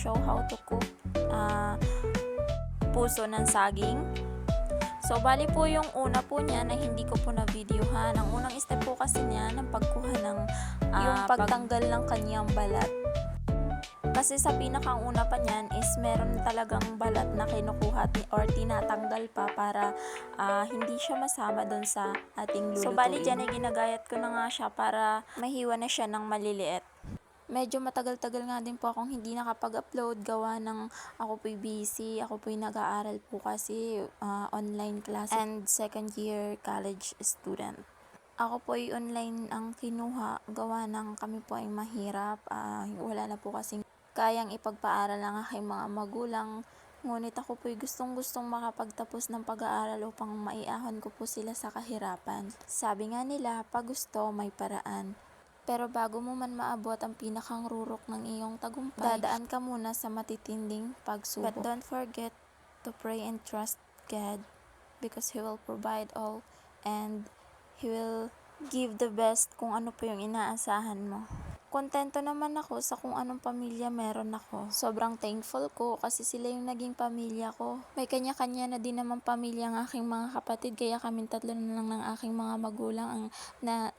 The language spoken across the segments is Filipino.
show how to cook puso ng saging. So, bali po yung una po niya na hindi ko po na-videohan. Ang unang step po kasi niya ng pagkuha ng yung pagtanggal ng kanyang balat. Kasi sa pinakang una pa niyan is meron talagang balat na kinukuha or tinatanggal pa para hindi siya masama doon sa ating lulutuin. So, bali dyan ay ginagayat ko na nga siya para mahiwa na siya ng maliliit. Medyo matagal-tagal nga din po akong hindi nakapag-upload gawa ng ako po'y busy, ako po'y nag-aaral po kasi online class and second year college student. Ako po'y online ang kinuha gawa ng kami po ay mahirap, wala na po kasing kayang ipagpaaral ng aking mga magulang. Ngunit ako po'y gustong-gustong makapagtapos ng pag-aaral upang maiahon ko po sila sa kahirapan. Sabi nga nila, pag gusto may paraan. Pero bago mo man maabot ang pinakang rurok ng iyong tagumpay, dadaan ka muna sa matitinding pagsubok. But don't forget to pray and trust God because He will provide all and He will give the best kung ano po yung inaasahan mo. Kontento naman ako sa kung anong pamilya meron ako. Sobrang thankful ko kasi sila yung naging pamilya ko. May kanya-kanya na din naman pamilya ng aking mga kapatid, kaya kaming tatlo na lang ng aking mga magulang ang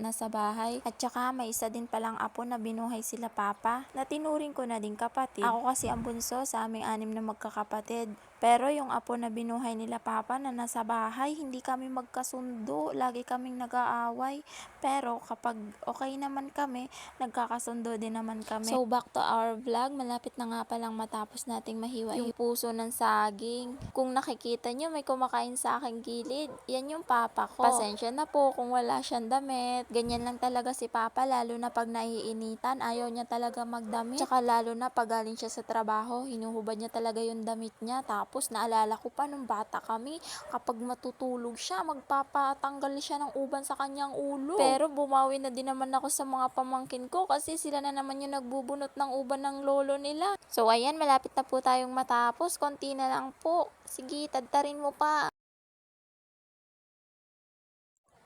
nasa bahay. At saka may isa din palang apo na binuhay sila papa, na tinuring ko na din kapatid. Ako kasi ang bunso sa aming 6 na magkakapatid. Pero yung apo na binuhay nila papa na nasa bahay, hindi kami magkasundo. Lagi kaming nag-aaway. Pero kapag okay naman kami, nagkakasundo din naman kami. So back to our vlog, malapit na nga palang matapos nating mahiwa yung puso ng saging. Kung nakikita nyo, may kumakain sa aking gilid. Yan yung papa ko. Pasensya na po kung wala siyang damit. Ganyan lang talaga si papa, lalo na pag naiinitan, ayaw niya talaga magdamit. Tsaka lalo na pag galing siya sa trabaho, hinuhubad niya talaga yung damit niya. Tapos naalala ko pa nung bata kami, kapag matutulog siya, magpapatanggal siya ng uban sa kanyang ulo. Pero bumawi na din naman ako sa mga pamangkin ko kasi sila na naman yung nagbubunot ng uban ng lolo nila. So ayan, malapit na po tayong matapos. Konti na lang po. Sige, tadtarin mo pa.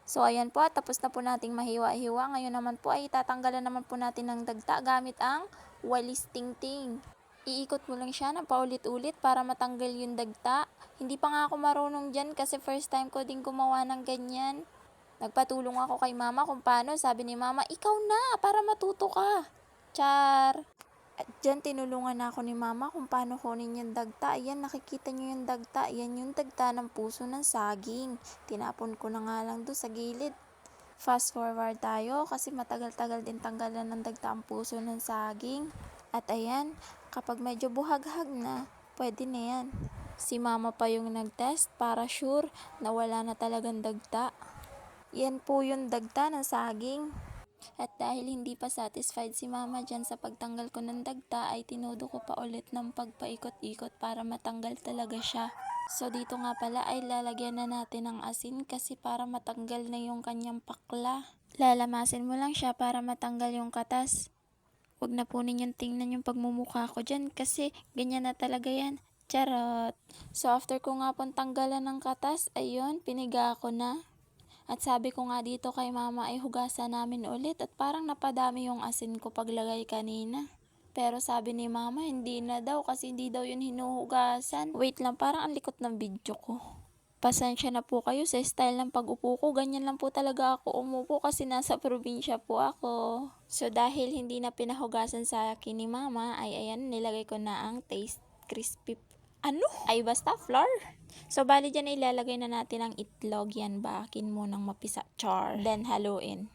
So ayan po, tapos na po nating mahiwa-hiwa. Ngayon naman po ay tatanggalan naman po natin ng dagta gamit ang walis tingting. Iikot mo lang siya ng paulit-ulit para matanggal yung dagta. Hindi pa nga ako marunong dyan kasi first time ko din gumawa ng ganyan. Nagpatulong ako kay mama kung paano. Sabi ni mama, ikaw na para matuto ka. Char! At dyan tinulungan na ako ni mama kung paano kunin yung dagta. Ayan, nakikita nyo yung dagta. Yan yung dagta ng puso ng saging. Tinapon ko na nga lang doon sa gilid. Fast forward tayo kasi matagal-tagal din tanggalan ng dagta ang puso ng saging. At ayan, kapag medyo buhaghag na, pwede na yan. Si mama pa yung nag-test para sure na wala na talagang dagta. Yan po yung dagta ng saging. At dahil hindi pa satisfied si mama dyan sa pagtanggal ko ng dagta, ay tinudo ko pa ulit ng pagpaikot-ikot para matanggal talaga siya. So dito nga pala ay lalagyan na natin ng asin kasi para matanggal na yung kanyang pakla. Lalamasin mo lang siya para matanggal yung katas. Huwag na po ninyong tingnan yung pagmumukha ko dyan kasi ganyan na talaga yan. Charot! So after ko nga pong tanggalan ng katas, ayun, piniga ko na. At sabi ko nga dito kay mama ay hugasan namin ulit at parang napadami yung asin ko paglagay kanina. Pero sabi ni mama hindi na daw kasi hindi daw yun hinuhugasan. Wait lang, parang ang likot ng video ko. Pasensya na po kayo sa style ng pag-upo ko. Ganyan lang po talaga ako umupo kasi nasa probinsya po ako. So dahil hindi na pinahugasan sa akin ni mama, ay ayan, nilagay ko na ang taste crispy. Ano? Ay basta flour. So bali dyan ilalagay na natin ang itlog. Yan, bakin mo ng mapisa. Char. Then haluin.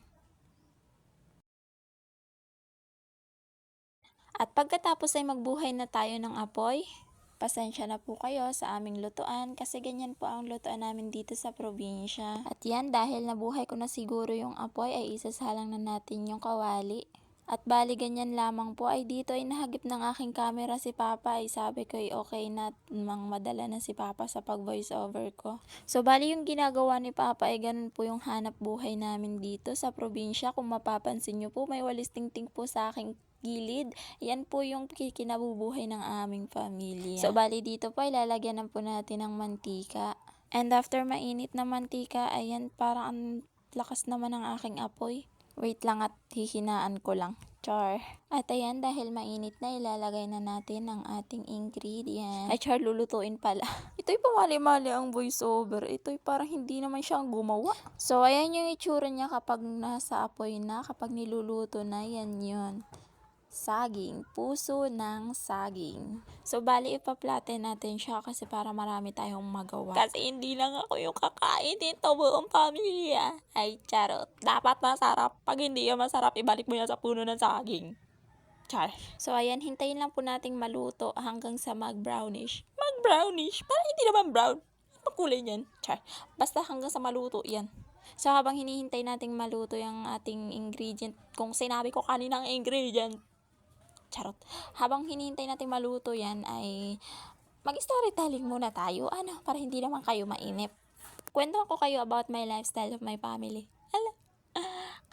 At pagkatapos ay magbuhay na tayo ng apoy. Pasensya na po kayo sa aming lutuan kasi ganyan po ang lutuan namin dito sa probinsya. At yan, dahil nabuhay ko na siguro yung apoy ay isasalang na natin yung kawali. At bali ganyan lamang po ay dito ay nahagip ng aking camera si Papa ay sabi ko ay okay na mang madala na si Papa sa pag voice over ko. So bali yung ginagawa ni Papa ay ganun po yung hanap buhay namin dito sa probinsya. Kung mapapansin nyo po may walis tingting po sa aking gilid. Yan po yung kinabubuhay ng aming pamilya. So bali dito po ilalagyan na po natin ng mantika. And after mainit na mantika, ayan parang ang lakas naman ng aking apoy. Wait lang at hihinaan ko lang. Char. At ayan, dahil mainit na, ilalagay na natin ang ating ingredient. Ay, char, lulutuin pala. Ito'y pamali-mali ang voiceover. Ito'y parang hindi naman siyang gumawa. So, ayan yung itsura niya kapag nasa apoy na, kapag niluluto na, yan yun. Saging, puso ng saging. So, bali ipa-flatten natin siya kasi para marami tayong magawa. Kasi hindi lang ako yung kakain dito, buong pamilya. Ay, charot. Dapat masarap. Pag hindi yan masarap, ibalik mo yan sa puno ng saging. Char. So, ayan, hintayin lang po nating maluto hanggang sa mag-brownish. Mag-brownish? Parang hindi naman brown. Ang kulay niyan. Char. Basta hanggang sa maluto yan. So, habang hinihintay nating maluto yung ating ingredient, kung sinabi ko kanina ang ingredient, charot. Habang hinihintay natin maluto yan ay mag-storytelling muna tayo. Ano, para hindi naman kayo mainip. Kwento ko kayo about my lifestyle of my family.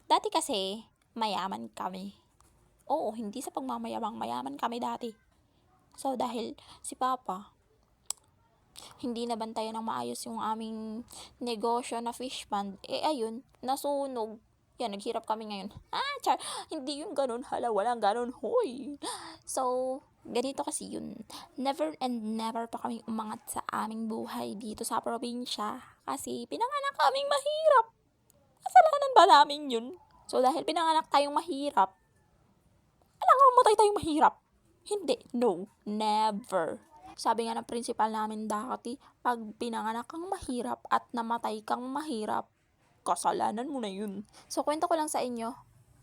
Dati kasi, mayaman kami. Oo, hindi sa pagmamayabang, mayaman kami dati. So, dahil si Papa, hindi nabantayan ng maayos yung aming negosyo na fish pond. Ayun, nasunog. Yan, naghirap kami ngayon. Char, hindi yung ganun. Hala, walang ganun. Hoy. So, ganito kasi yun. Never and never pa kaming umangat sa aming buhay dito sa probinsya. Kasi pinanganak kaming mahirap. Kasalanan ba namin yun? So, dahil pinanganak tayong mahirap, alam mamatay tayong mahirap. Hindi. No. Never. Sabi nga ng principal namin dati, pag pinanganak kang mahirap at namatay kang mahirap, kasalanan mo na yun. So, kwento ko lang sa inyo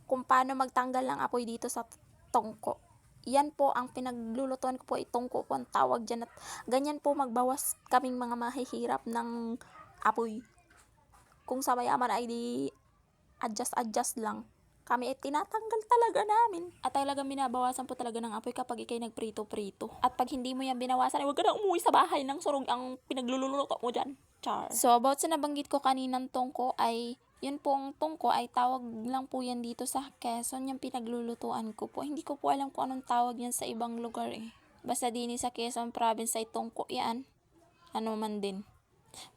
kung paano magtanggal ng apoy dito sa tongko. Yan po ang pinaglulutuan ko po, tongko po ang tawag dyan. At ganyan po magbawas kaming mga mahihirap ng apoy. Kung sa mayaman ay di adjust lang. Kami ay tinatanggal talaga namin. At talagang binabawasan po talaga ng apoy kapag ikay nagprito-prito. At pag hindi mo yan binawasan, ay huwag ka na umuwi sa bahay ng sunog ang pinagluluto mo dyan. Char. So, about sa nabanggit ko kaninang tongko ay, yun pong tongko ay tawag lang po yan dito sa Quezon, yung pinaglulutuan ko po. Hindi ko po alam kung anong tawag yan sa ibang lugar eh. Basta din sa Quezon province ay tongko yan. Ano man din.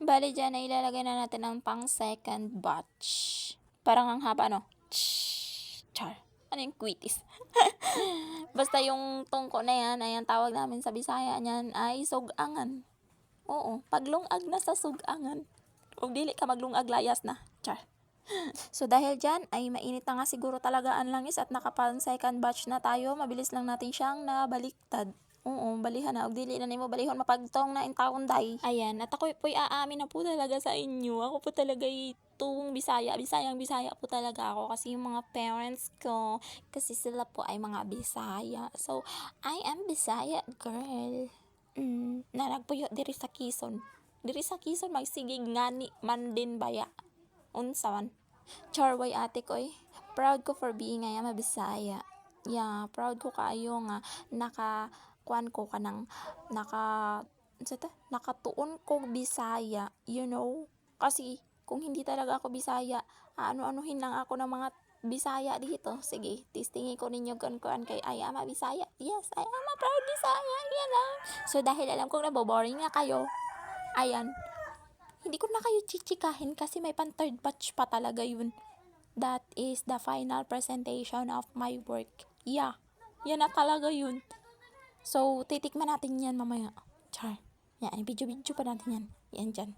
Bali dyan ay ilalagay na natin ang pang second batch. Parang ang haba, no? Char. Ano yung quitis? Basta yung tongko na yan, ay ang tawag namin sa Bisaya niyan ay sugangan. Oo, paglungag na sa sugangan. Kung dili ka maglungag, layas na. Char. So, dahil dyan, ay mainit na nga siguro talaga ang langis at nakapang second batch na tayo. Mabilis lang natin siyang nabaliktad. Oo, balihan na. Og dili na nimo balihon mapagtong na in taon day. Ayan, at ako po'y aamin na po talaga sa inyo. Ako po talaga itong Bisaya. Bisaya po talaga ako kasi yung mga parents ko, kasi sila po ay mga Bisaya. So, I am Bisaya girl. Na nagpuyo diri sa Quezon. Diri sa Quezon magsigig ngani man din baya. Unsa man. Charway ate ko eh. Proud ko for being I am a Bisaya. Yeah, proud ko kaayo nga nakakuan ko kanang nakatuon ko Bisaya, you know? Kasi kung hindi talaga ako Bisaya, ano-anuhin lang ako ng mga Bisaya dito. Sige, testingin ko ninyo kuan kay I am a Bisaya. Yes, I am a proud Bisaya. Yan lang. So, dahil alam kong naboboring na kayo, ayan, hindi ko na kayo chichikahin kasi may pan third batch pa talaga yun. That is the final presentation of my work. Yeah, yan na talaga yun. So, titikman natin yan mamaya. Char. Yan, video pa natin yan. Yan dyan.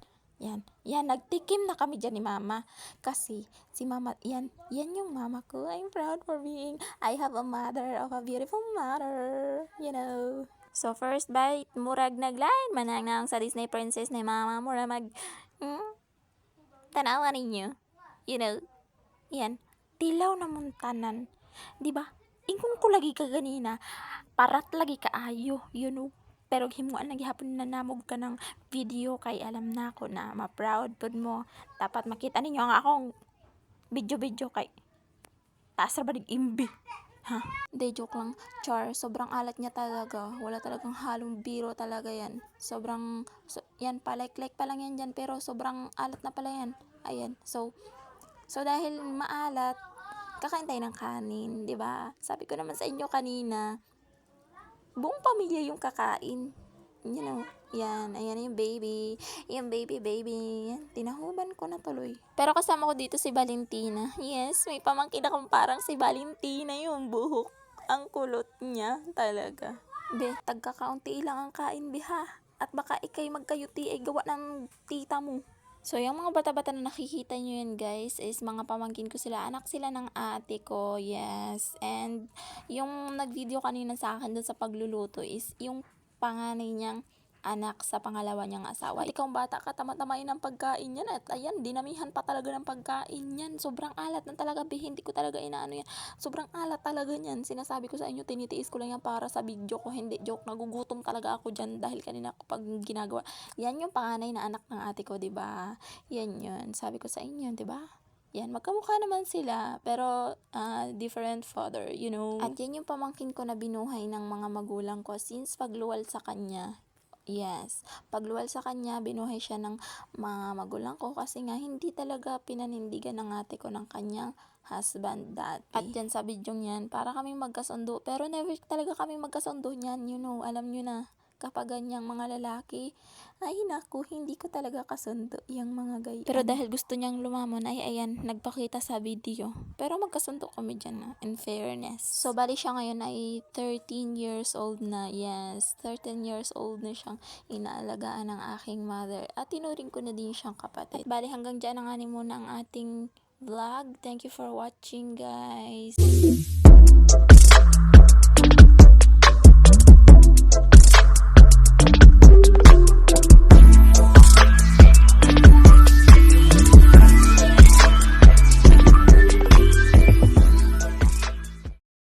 Yan, nagtikim na kami dyan ni mama. Kasi, si mama, yan yung mama ko. I'm proud for being, I have a mother of a beautiful mother. You know. So, first bite, murag naglain manang sa Disney princess ni mama. Murag tanawa ninyo. You know. Yan, tilaw na muntanan. Diba? Ingon ko lagi ka ganina. Parat lagi ka ayo, you know. Pero himuan lagi hapon na namog ka ng video kay alam na ako na ma-proud pod mo. Dapat makita ninyo ang akong video kay taas ra ba ning imbi. Ha? Hindi, joke lang. Char, sobrang alat niya talaga. Wala talagang halong biro talaga yan. Sobrang, yan pa, like pa lang yan dyan. Pero sobrang alat na pala yan. Ayan, so dahil maalat, kakain tayo ng kanin, di ba? Sabi ko naman sa inyo kanina, buong pamilya yung kakain. You know, Yan, ayan yung baby. Yung baby. Yan, tinahuban ko na tuloy. Pero kasama ko dito si Valentina. Yes, may pamangkin akong parang si Valentina yung buhok. Ang kulot niya talaga. Be, tagkakaunti lang ang kain, be ha. At baka ikay magkayuti ay gawa ng tita mo. So, yung mga bata-bata na nakikita nyo yan, guys, is mga pamangkin ko sila. Anak sila ng ate ko, yes. And, yung nag-video kanina sa akin dun sa pagluluto is yung panganay niyang anak sa pangalawa niyang asawa. At ikaw bata ka, tama-tamain ng pagkain yan. At ayan, dinamihan pa talaga ng pagkain yan. Sobrang alat na talaga, be. Hindi ko talaga inaano yan. Sobrang alat talaga niyan. Sinasabi ko sa inyo, tinitiis ko lang yan para sa video ko. Hindi joke, nagugutom talaga ako dyan dahil kanina ko pag ginagawa. Yan yung panganay na anak ng ate ko, 'di ba? Yan yun. Sabi ko sa inyo, 'di ba? Yan, magkamukha naman sila, pero different father, you know. At yan yung pamangkin ko na binuhay ng mga magulang ko since pagluwal sa kanya. Yes, pagluwal sa kanya, binuhay siya ng mga magulang ko kasi nga hindi talaga pinanindigan ng ate ko ng kanyang husband dati. At yan sa bidyong yan, para kaming magkasundo, pero never talaga kaming magkasundo niyan, you know, alam nyo na. Kapag ganyang mga lalaki, ay naku, hindi ko talaga kasundo yung mga gayan. Pero dahil gusto niyang lumamon, ay ayan, nagpakita sa video. Pero magkasundo kami dyan, in fairness. So, bali siya ngayon ay 13 years old na. Yes, 13 years old na siyang inaalagaan ng aking mother. At tinuring ko na din siyang kapatid. At bali hanggang dyan ang muna ang ating vlog. Thank you for watching, guys.